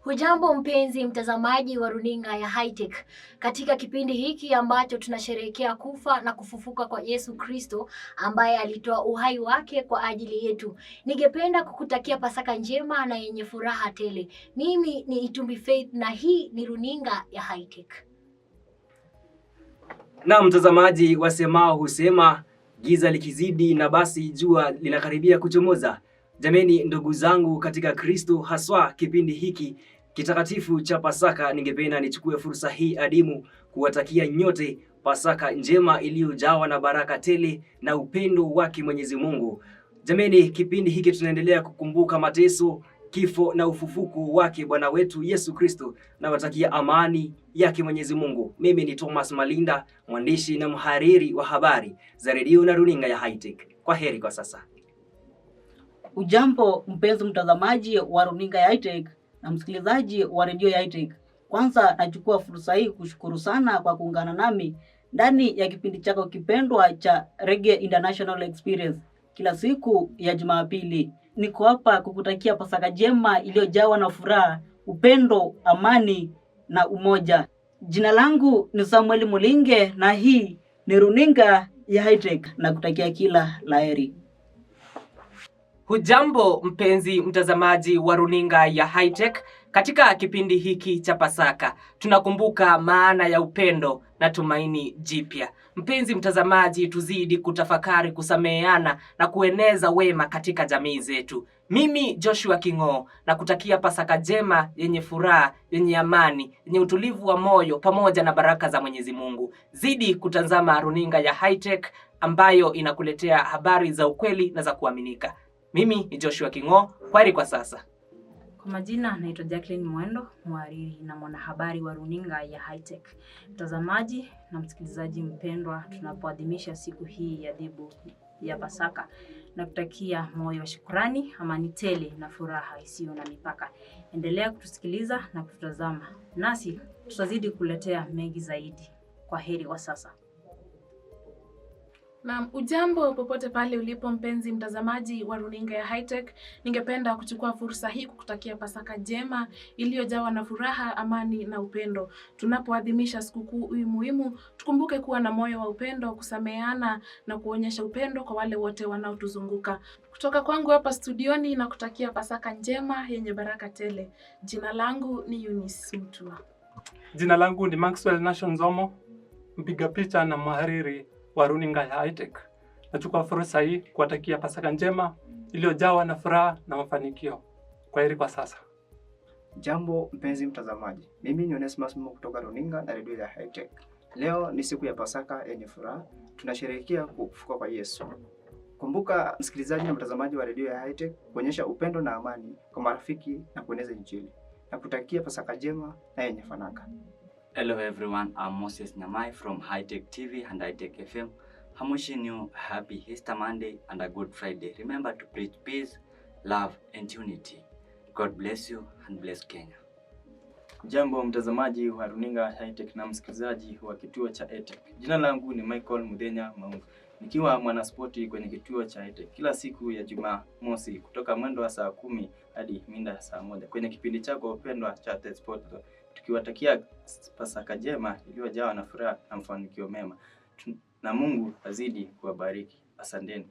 Hujambo mpenzi mtazamaji wa runinga ya Hi-Tech. Katika kipindi hiki ambacho tunasherehekea kufa na kufufuka kwa Yesu Kristo ambaye alitoa uhai wake kwa ajili yetu. Ningependa kukutakia Pasaka njema na yenye furaha tele. Mimi ni Itumbi Faith na hii ni runinga ya Hi-Tech. Na mtazamaji, wasemao husema giza likizidi na basi jua linakaribia kuchomoza. Jameni ndugu zangu katika Kristo, haswa kipindi hiki kitakatifu cha Pasaka, ningependa nichukue fursa hii adimu kuwatakia nyote Pasaka njema iliyojawa na baraka tele na upendo wake Mwenyezi Mungu. Jameni, kipindi hiki tunaendelea kukumbuka mateso, kifo na ufufuko wake Bwana wetu Yesu Kristo, na watakia amani yake Mwenyezi Mungu. Mimi ni Thomas Malinda, mwandishi na mhariri wa habari za redio na runinga ya Hi-Tech. Kwa heri kwa sasa. Ujambo mpenzi mtazamaji wa runinga ya Hi-Tech na msikilizaji wa redio ya Hi-Tech. Kwanza nachukua fursa hii kushukuru sana kwa kuungana nami ndani ya kipindi chako kipendwa cha Reggae International Experience kila siku ya Jumapili. Niko hapa kukutakia Pasaka njema iliyojawa na furaha, upendo, amani na umoja. Jina langu ni Samuel Mulinge na hii ni runinga ya Hi-Tech na kutakia kila laheri. Hujambo mpenzi mtazamaji wa runinga ya Hi-Tech. Katika kipindi hiki cha Pasaka tunakumbuka maana ya upendo na tumaini jipya. Mpenzi mtazamaji, tuzidi kutafakari, kusameheana na kueneza wema katika jamii zetu. Mimi Joshua King'o na kutakia Pasaka njema yenye furaha, yenye amani, yenye utulivu wa moyo pamoja na baraka za Mwenyezi Mungu. Zidi kutazama runinga ya Hi-Tech ambayo inakuletea habari za ukweli na za kuaminika. Mimi ni Joshua King'o, kwaheri kwa sasa. Kwa majina naitwa Jacqueline Mwendo, mhariri na mwanahabari wa runinga ya Hi-Tech. Mtazamaji na msikilizaji mpendwa, tunapoadhimisha siku hii ya adhibu ya Pasaka na kutakia moyo wa shukrani, amani tele na furaha isiyo na mipaka. Endelea kutusikiliza na kututazama, nasi tutazidi kuletea mengi zaidi. Kwaheri kwa sasa. Na ujambo popote pale ulipo mpenzi mtazamaji wa runinga ya Hi-Tech. Ningependa kuchukua fursa hii kukutakia Pasaka njema iliyojawa na furaha, amani na upendo. Tunapoadhimisha sikukuu hii muhimu, tukumbuke kuwa na moyo wa upendo, kusameheana na kuonyesha upendo kwa wale wote wanaotuzunguka. Kutoka kwangu hapa studioni na kutakia Pasaka njema yenye baraka tele. Jina langu ni Eunice Mutua. Jina langu ni Maxwell Nation Zomo, mpiga picha na mhariri wa runinga ya Hi-Tech. Nachukua fursa hii kuwatakia Pasaka njema iliyojawa na furaha na mafanikio. Kwaheri kwa sasa. Jambo mpenzi mtazamaji, mimi ni Onesmus Mo kutoka runinga na redio ya Hi-Tech. Leo ni siku ya Pasaka yenye furaha, tunasherehekea kufufuka kwa Yesu. Kumbuka msikilizaji na mtazamaji wa redio ya Hi-Tech, kuonyesha upendo na amani kwa marafiki na kueneza Injili. Na kutakia Pasaka njema na yenye fanaka. Hello everyone, I'm Moses Nyamai from Hi-Tech TV and Hi-Tech FM. I'm wishing you a happy Easter Monday and a good Friday. Remember to preach peace, love and unity. God bless you and bless Kenya. Jambo mtazamaji wa runinga Hi-Tech na msikilizaji wa kituo cha Hi-Tech. Jina langu ni Michael Mudenya Maungu, nikiwa mwanaspoti kwenye kituo cha Hi-Tech kila siku ya Jumamosi kutoka mwendo wa saa 10 hadi minda saa 1 kwenye kipindi chako pendwa cha The Sport, tukiwatakia Pasaka njema iliyojawa na furaha na mafanikio mema, na Mungu azidi kuwabariki. Asanteni.